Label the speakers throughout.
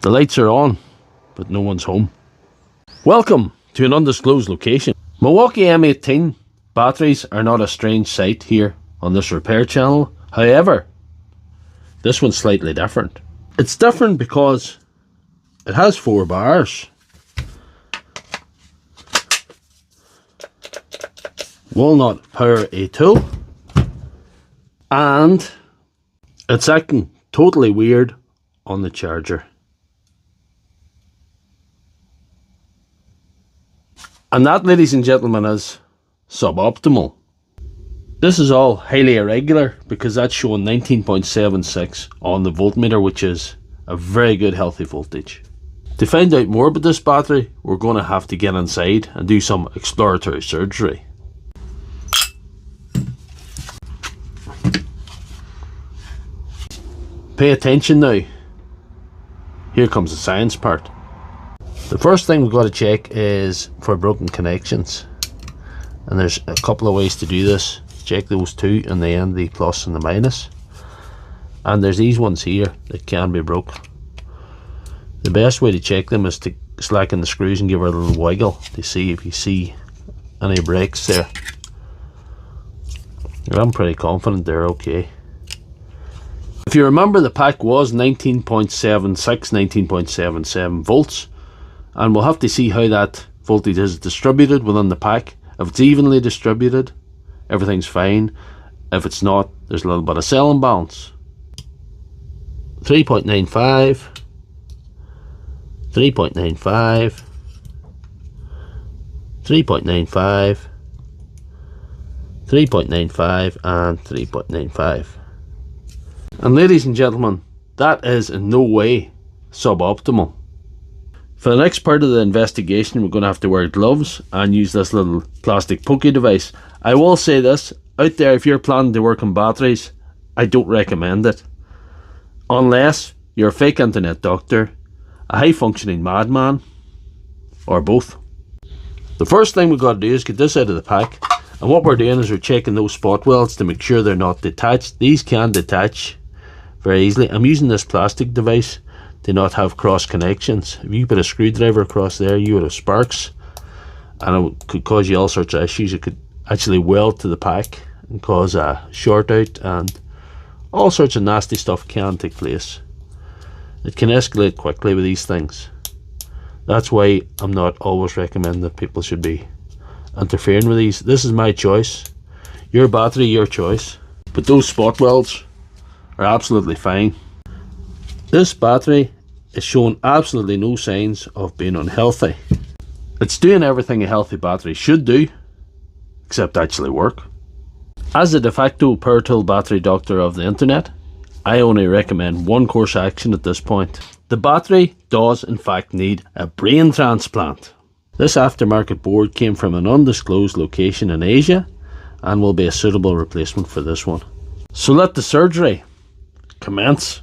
Speaker 1: The lights are on, but no one's home. Welcome to an undisclosed location. Milwaukee M18 batteries are not a strange sight here on this repair channel. However, this one's slightly different. It's different because it has 4 bars. Walnut power A2. And it's acting totally weird on the charger. And that, ladies and gentlemen, is suboptimal. This is all highly irregular because that's showing 19.76 on the voltmeter, which is a very good healthy voltage. To find out more about this battery, we're going to have to get inside and do some exploratory surgery. Pay attention now. Here comes the science part. The first thing we've got to check is for broken connections. And there's a couple of ways to do this. Check those two in the end, the plus and the minus. And there's these ones here that can be broke. The best way to check them is to slacken the screws and give her a little wiggle to see if you see any breaks there. I'm pretty confident they're okay. If you remember, the pack was 19.76, 19.77 volts. And we'll have to see how that voltage is distributed within the pack. If it's evenly distributed, everything's fine. If it's not, there's a little bit of cell imbalance. 3.95, 3.95, 3.95, 3.95 and 3.95. And ladies and gentlemen, that is in no way suboptimal. For the next part of the investigation, we're going to have to wear gloves and use this little plastic pokey device. I will say this, out there, if you're planning to work on batteries, I don't recommend it. Unless you're a fake internet doctor, a high functioning madman, or both. The first thing we've got to do is get this out of the pack. And what we're doing is we're checking those spot welds to make sure they're not detached. These can detach very easily. I'm using this plastic device to not have cross connections. If you put a screwdriver across there, you would have sparks, and it could cause you all sorts of issues. It could actually weld to the pack and cause a short out, and all sorts of nasty stuff can take place. It can escalate quickly with these things. That's why I'm not always recommending that people should be interfering with these. This is my choice. Your battery, your choice. But those spot welds are absolutely fine. This battery is showing absolutely no signs of being unhealthy. It's doing everything a healthy battery should do, except actually work. As a de facto power tool battery doctor of the internet, I only recommend one course action at this point. The battery does in fact need a brain transplant. This aftermarket board came from an undisclosed location in Asia and will be a suitable replacement for this one. So let the surgery commence.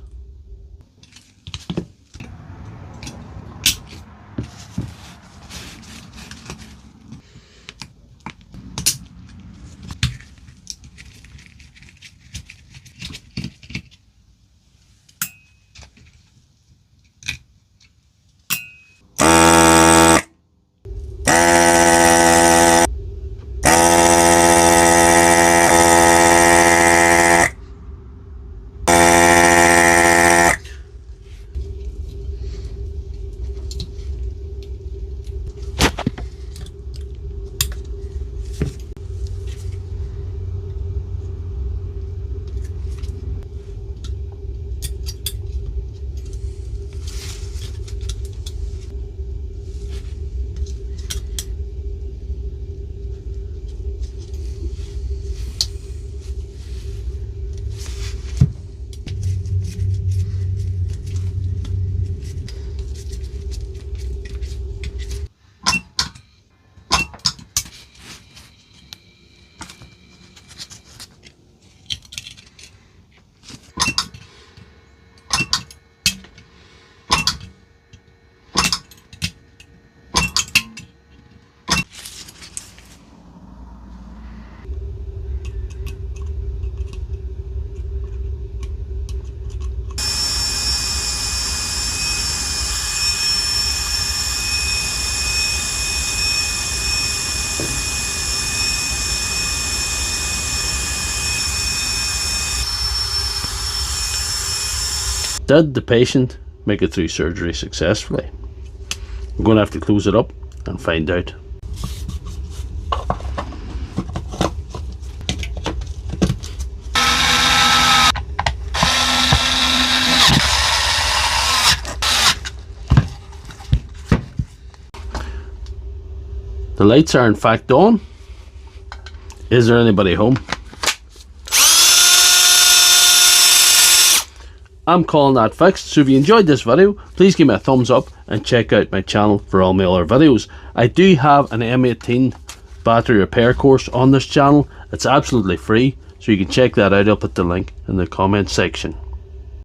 Speaker 1: Did the patient make it through surgery successfully? We're going to have to close it up and find out. The lights are in fact on. Is there anybody home? I'm calling that fixed. So if you enjoyed this video, please give me a thumbs up and check out my channel for all my other videos. I do have an M18 battery repair course on this channel. It's absolutely free, so you can check that out. I'll put the link in the comment section.